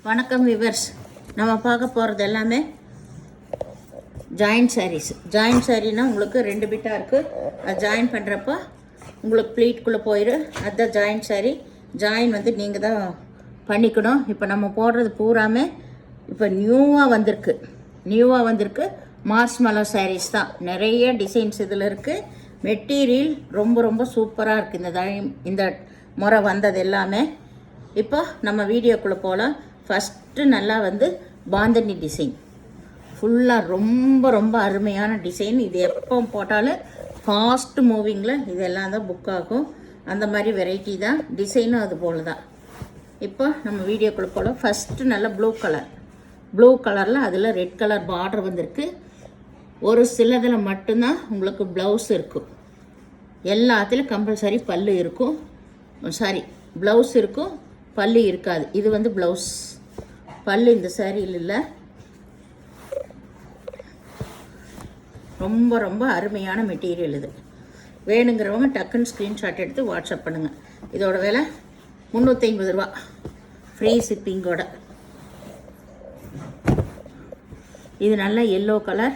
வணக்கம் விவர்ஸ். நம்ம பார்க்க போகிறது எல்லாமே ஜாயின்ட் சாரீஸ். ஜாயின்ட் சாரீனா உங்களுக்கு 2 பிட்டாக இருக்குது. அது ஜாயின் பண்ணுறப்போ உங்களுக்கு ப்ளீட்குள்ளே போயிடு. அதுதான் ஜாயின்ட் சாரீ. ஜாயின் வந்து நீங்கள் தான் பண்ணிக்கணும். இப்போ நம்ம போடுறது பூராமே இப்போ நியூவாக வந்திருக்கு மார்ஷ்மெலோ சாரீஸ் தான். நிறைய டிசைன்ஸ் இதில் இருக்குது. மெட்டீரியல் ரொம்ப சூப்பராக இருக்குது. இந்த முறை வந்தது எல்லாமே. இப்போ நம்ம வீடியோக்குள்ளே போகலாம். ஃபஸ்ட்டு நல்லா வந்து பாந்தனி டிசைன் ஃபுல்லாக ரொம்ப அருமையான டிசைன். இது எப்போ போட்டாலும் ஃபாஸ்ட் மூவிங்கில் இதெல்லாம் தான் புக் ஆகும். அந்த மாதிரி வெரைட்டி தான். டிசைனும் அது போல் தான். இப்போ நம்ம வீடியோக்குள்ளே போகலாம். ஃபஸ்ட்டு நல்லா ப்ளூ கலரில் அதில் ரெட் கலர் பார்டர் வந்திருக்கு. ஒரு சிலதில் மட்டும்தான் உங்களுக்கு ப்ளவுஸ் இருக்கும். எல்லாத்துலேயும் கம்பல்சரி பல்லு இருக்கும். ப்ளவுஸ் இருக்கும், பல்லு இருக்காது. இது வந்து ப்ளவுஸ், பல்லு இந்த சாரியில் இல்லை. ரொம்ப அருமையான மெட்டீரியல் இது. வேணுங்கிறவங்க டக்குன்னு ஸ்க்ரீன்ஷாட் எடுத்து வாட்ஸ்அப் பண்ணுங்கள். இதோட விலை 350 ரூபா, ஃப்ரீ ஷிப்பிங்கோட. இது நல்ல எல்லோ கலர்,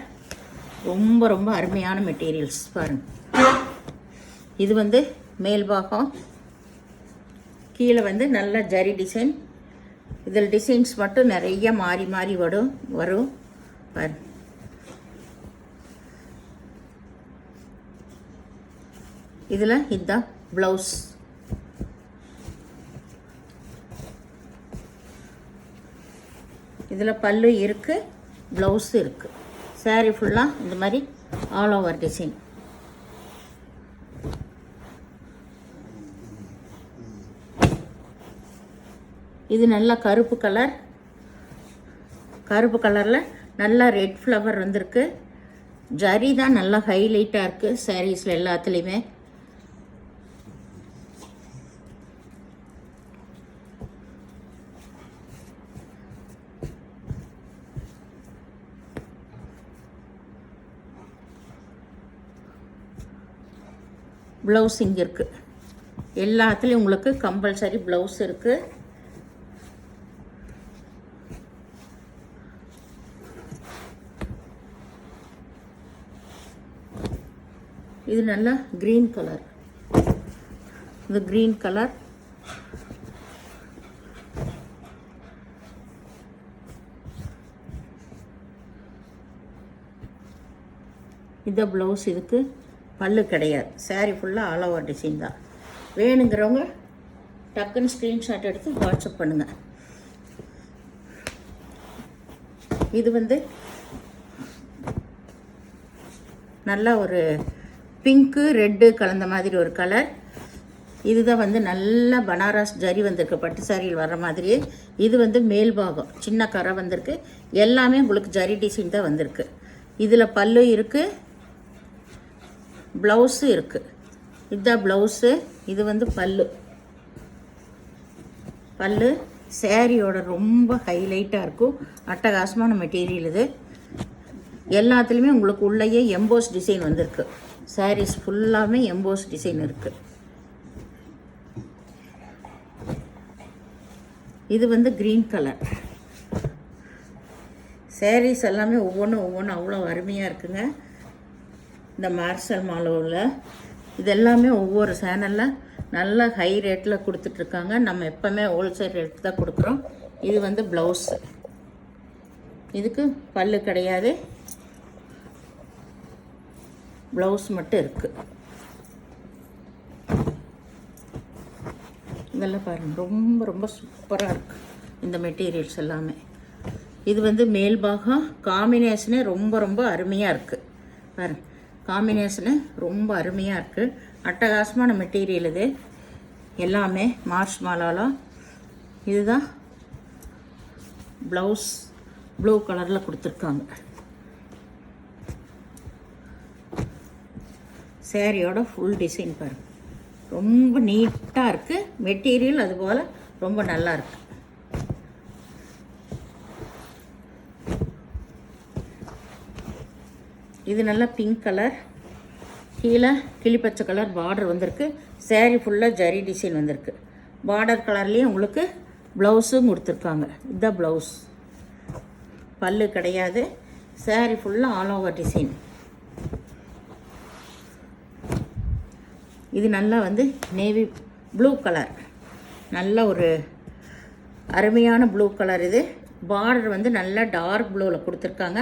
ரொம்ப அருமையான மெட்டீரியல்ஸ் பாருங்கள். இது வந்து மேல் பாகம், கீழே வந்து நல்ல ஜரி டிசைன். இதில் டிசைன்ஸ் மட்டும் நிறைய மாறி வரும் பாரு. இதில் இதுதான் ப்ளவுஸ். இதில் பல்லு இருக்குது, ப்ளவுஸு இருக்குது. சாரீ ஃபுல்லாக இந்த மாதிரி ஆல் ஓவர் டிசைன். இது நல்லா கருப்பு கலரில் நல்லா ரெட் ஃப்ளவர் வந்திருக்கு. ஜரி தான் நல்லா ஹைலைட்டாக இருக்குது சாரீஸில் எல்லாத்துலேயுமே. ப்ளவுஸ் இங்கே இருக்குது. எல்லாத்துலேயும் உங்களுக்கு கம்பல்சரி ப்ளவுஸ் இருக்குது. இது நல்லா க்ரீன் கலர். இது க்ரீன் கலர். இந்த ப்ளவுஸ், இதுக்கு பல்லு கிடையாது. சாரீ ஃபுல்லாக ஆல் ஓவர் டிசைன் தான். வேணுங்கிறவங்க டக்குன்னு ஸ்க்ரீன்ஷாட் எடுத்து வாட்ஸ்அப் பண்ணுங்கள். இது வந்து நல்லா ஒரு பிங்க்கு ரெட்டு கலந்த மாதிரி ஒரு கலர். இதுதான் வந்து நல்ல பனாரஸ் ஜரி வந்திருக்கு, பட்டு சாரியில் வர்ற மாதிரியே. இது வந்து மேல் பாகம் சின்ன கரை வந்திருக்கு. எல்லாமே உங்களுக்கு ஜரி டிசைன் தான் வந்திருக்கு. இதில் பல்லு இருக்குது, ப்ளவுஸு இருக்குது. இதுதான் ப்ளவுஸு. இது வந்து பல்லு சாரியோட ரொம்ப ஹைலைட்டாக இருக்கும். அட்டகாசமான மெட்டீரியல் இது. எல்லாத்துலேயுமே உங்களுக்கு உள்ளேயே எம்போஸ் டிசைன் வந்திருக்கு. சாரீஸ் ஃபுல்லாமே எம்போஸ் டிசைன் இருக்குது. இது வந்து க்ரீன் கலர். சாரீஸ் எல்லாமே ஒவ்வொன்றும் அவ்வளோ அருமையாக இருக்குங்க. இந்த மார்ஷமெலோவில் இதெல்லாமே ஒவ்வொரு சேனலில் நல்ல ஹை ரேட்டில் கொடுத்துட்ருக்காங்க. நம்ம எப்போவுமே ஹோல்சேல் ரேட்டு தான் கொடுக்குறோம். இது வந்து ப்ளவுஸு. இதுக்கு பல்லு கிடையாது, ப்ளவுஸ் மட்டும் இருக்குது. இதெல்லாம் பாருங்கள், ரொம்ப சூப்பராக இருக்குது இந்த மெட்டீரியல்ஸ் எல்லாமே. இது வந்து மேல் பாகம் காம்பினேஷனே ரொம்ப அருமையாக இருக்குது. பாருங்கள், காம்பினேஷனு ரொம்ப அருமையாக இருக்குது. அட்டகாசமான மெட்டீரியல் இது எல்லாமே. மார்ஷ்மெலோவில் இதுதான் ப்ளவுஸ், ப்ளூ கலரில் கொடுத்துருக்காங்க. சாரியோட ஃபுல் டிசைன் பாருங்கள், ரொம்ப நீட்டாக இருக்குது. மெட்டீரியல் அதுபோல் ரொம்ப நல்லா இருக்குது. இது நல்லா பிங்க் கலர், கீழே கிளிப்பச்சை கலர் பார்டர் வந்திருக்கு. சாரீ ஃபுல்லாக ஜரி டிசைன் வந்திருக்கு. பார்டர் கலர்லேயே உங்களுக்கு ப்ளவுஸும் கொடுத்துருக்காங்க. இதுதான் ப்ளவுஸ். பல்லு கிடையாது. சாரீ ஃபுல்லாக ஆல் ஓவர் டிசைன். இது நல்லா வந்து நேவி ப்ளூ கலர், நல்ல ஒரு அருமையான ப்ளூ கலர். இது பார்டர் வந்து நல்லா டார்க் ப்ளூவில் கொடுத்துருக்காங்க.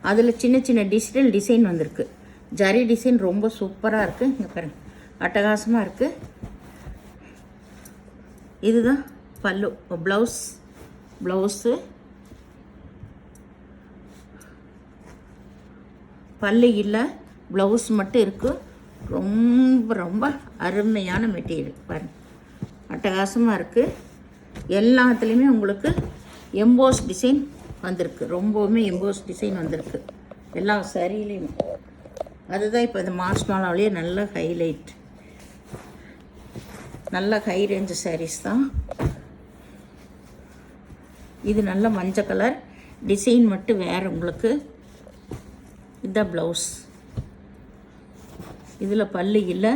அதில் சின்ன சின்ன டிஜிட்டல் டிசைன் வந்திருக்கு. ஜரி டிசைன் ரொம்ப சூப்பராக இருக்குது. இங்கே பாருங்கள், அட்டகாசமாக இருக்குது. இதுதான் பல்லு. ப்ளவுஸு பல்லு இல்லை, ப்ளவுஸ் மட்டும் இருக்குது. ரொம்ப ரொம்ப அருமையான மெட்டீரியல் பாருங்கள், அட்டகாசமாக இருக்குது. எல்லாத்துலேயுமே உங்களுக்கு எம்போஸ் டிசைன் வந்திருக்கு. ரொம்பவுமே எம்போஸ் டிசைன் வந்திருக்கு எல்லா சாரிலையுமே. அதுதான் இப்போ இந்த மாஸ் மாலாவிலேயே நல்ல ஹைலைட். நல்ல ஹை ரேஞ்சு சாரீஸ் தான் இது. நல்ல மஞ்சள் கலர் டிசைன் மட்டும் வேறு உங்களுக்கு. இதுதான் ப்ளவுஸ். இதில் பல்லு இல்லை.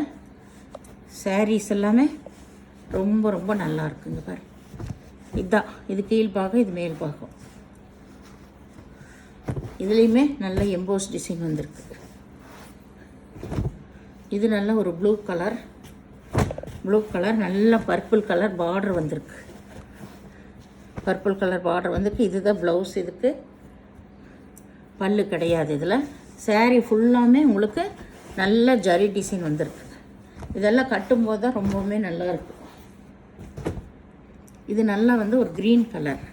சாரீஸ் எல்லாமே ரொம்ப ரொம்ப நல்லா இருக்குங்க பாரு. இதுதான், இது கீழ் பாகம், இது மேல் பாகம். இதுலேயுமே நல்ல எம்போஸ் டிசைன் வந்திருக்கு. இது நல்ல ஒரு ப்ளூ கலர், நல்ல பர்பிள் கலர் பார்டர் வந்திருக்கு. பர்பிள் கலர் பார்டர் வந்திருக்கு. இதுதான் ப்ளவுஸ். இதுக்கு பல்லு கிடையாது. இதில் சாரீ ஃபுல்லாமே உங்களுக்கு நல்ல ஜரி டிசைன் வந்திருக்கு. இதெல்லாம் கட்டும்போது தான் ரொம்பவுமே நல்லா இருக்கும். இது நல்லா வந்து ஒரு க்ரீன் கலர்,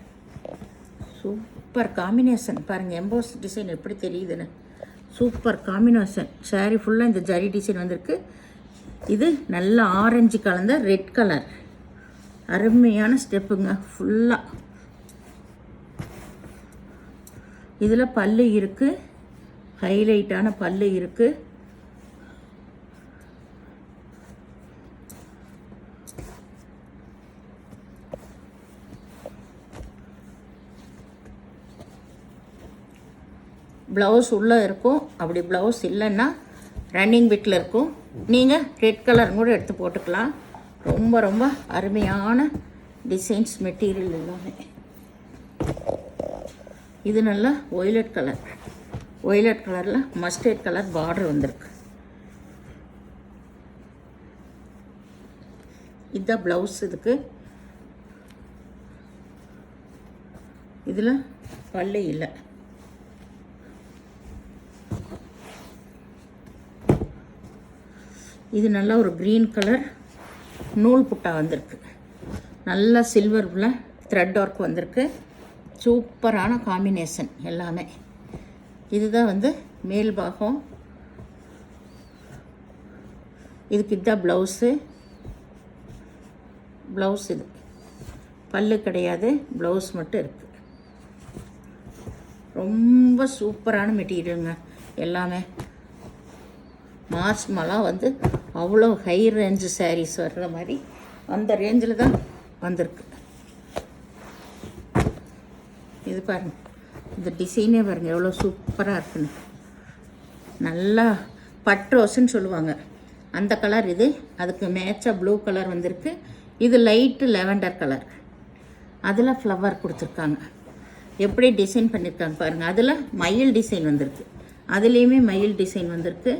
சூப்பர் காம்பினேஷன் பாருங்கள். எம்போஸ் டிசைன் எப்படி தெரியுதுன்னு, சூப்பர் காம்பினேஷன். சாரீ ஃபுல்லாக இந்த ஜரி டிசைன் வந்திருக்கு. இது நல்ல ஆரஞ்சு கலந்த ரெட் கலர், அருமையான ஸ்டெப்புங்க ஃபுல்லாக. இதில் பல்லு இருக்குது, ஹைலைட்டான பல்லு இருக்குது. ப்ளவுஸ் உள்ளே இருக்கும். அப்படி ப்ளவுஸ் இல்லைன்னா ரன்னிங் பிட்டில் இருக்கும். நீங்கள் ரெட் கலர் கூட எடுத்து போட்டுக்கலாம். ரொம்ப ரொம்ப அருமையான டிசைன்ஸ் மெட்டீரியல் எல்லாமே. இது நல்லா ஒய்லட் கலரில் மஸ்டர்ட் கலர் பார்டர் வந்திருக்கு. இதுதான் ப்ளவுஸ். இதுக்கு இதில் பல்லு இல்லை. இது நல்லா ஒரு க்ரீன் கலர் நூல் புட்டா வந்திருக்கு. நல்லா சில்வரில் த்ரெட் ஒர்க் வந்திருக்கு. சூப்பரான காம்பினேஷன் எல்லாமே. இதுதான் வந்து மேல் பாகம். இதுக்கு இதுதான் ப்ளவுஸு. இது பல்லு கிடையாது, ப்ளவுஸ் மட்டும் இருக்குது. ரொம்ப சூப்பரான மெட்டீரியலுங்க எல்லாமே. மாஸ் மாலா வந்து அவ்வளோ ஹை ரேஞ்சு சாரீஸ் வர்ற மாதிரி அந்த ரேஞ்சில் தான் வந்திருக்கு. இது பாருங்கள், இந்த டிசைனே பாருங்கள் எவ்வளோ சூப்பராக இருக்குன்னு. நல்லா பட்ரோஸ்ன்னு சொல்லுவாங்க அந்த கலர். இது அதுக்கு மேட்சாக ப்ளூ கலர் வந்திருக்கு. இது லைட்டு லெவண்டர் கலர். அதில் ஃப்ளவர் கொடுத்துருக்காங்க. எப்படி டிசைன் பண்ணியிருக்காங்க பாருங்கள். அதில் மயில் டிசைன் வந்திருக்கு. அதுலேயுமே மயில் டிசைன் வந்திருக்கு.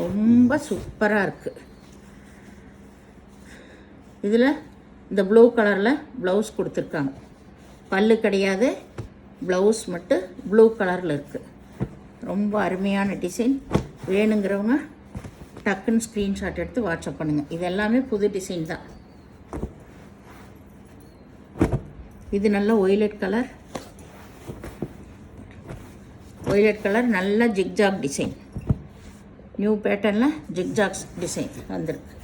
ரொம்ப சூப்பராக இருக்குது. இதில் இந்த ப்ளூ கலரில் ப்ளவுஸ் கொடுத்துருக்காங்க. பல்லு கிடையாது, ப்ளவுஸ் மட்டும் ப்ளூ கலரில் இருக்குது. ரொம்ப அருமையான டிசைன். வேணுங்கிறவங்க டக்குன்னு ஸ்க்ரீன்ஷாட் எடுத்து வாட்ஸ்அப் பண்ணுங்கள். இது எல்லாமே புது டிசைன் தான். இது நல்ல ஒய்லட் கலர் நல்ல ஜிக்ஜாக் டிசைன். நியூ பேட்டர்னில் ஜிக்ஜாக்ஸ் டிசைன் வந்திருக்கு.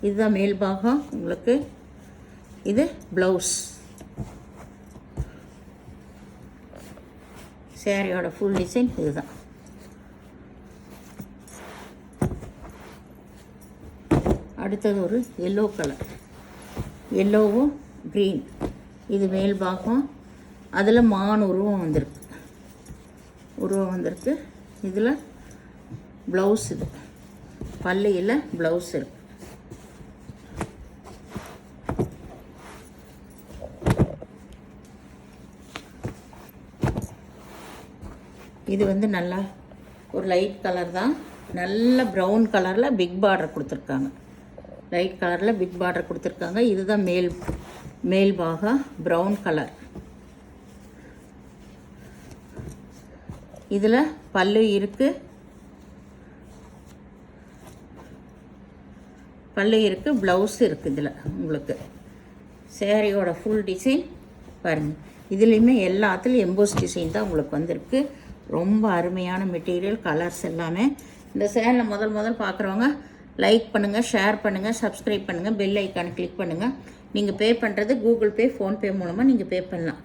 இதுதான் மேல் பாகம் உங்களுக்கு. இது ப்ளவுஸ். சேரீயோட ஃபுல் டிசைன் இதுதான். அடுத்தது ஒரு எல்லோ கலர், எல்லோவும் க்ரீன். இது மேல் பாகம். அதில் மான் உருவம் வந்திருக்கு. இதில் ப்ளவுஸ். இது பல்லையில் ப்ளவுஸ் இருக்கு. இது வந்து நல்லா ஒரு லைட் கலர் தான், நல்ல ப்ரௌன் கலரில் பிக் பார்டர் கொடுத்துருக்காங்க. லைட் கலரில் பிக் பார்டர் கொடுத்துருக்காங்க. இதுதான் மேல் பாகா ப்ரௌன் கலர். இதில் பல்லு இருக்குது, ப்ளவுஸ் இருக்குது. இதில் உங்களுக்கு சேரீயோட ஃபுல் டிசைன் பாருங்கள். இதுலேயுமே எல்லாத்துலேயும் எம்போஸ் டிசைன் தான் உங்களுக்கு வந்திருக்கு. ரொம்ப அருமையான மெட்டீரியல், கலர்ஸ் எல்லாமே. இந்த சேனலை முதல் பார்க்குறவங்க லைக் பண்ணுங்கள், ஷேர் பண்ணுங்கள், சப்ஸ்கிரைப் பண்ணுங்கள், பெல் ஐக்கானை கிளிக் பண்ணுங்கள். நீங்கள் பே பண்ணுறது கூகுள் பே, ஃபோன்பே மூலமாக நீங்கள் பே பண்ணலாம்.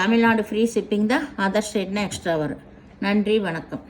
தமிழ்நாடு ஃப்ரீ ஷிப்பிங் தான், அதர் ஸ்டேட்னா எக்ஸ்ட்ரா வரும். நன்றி, வணக்கம்.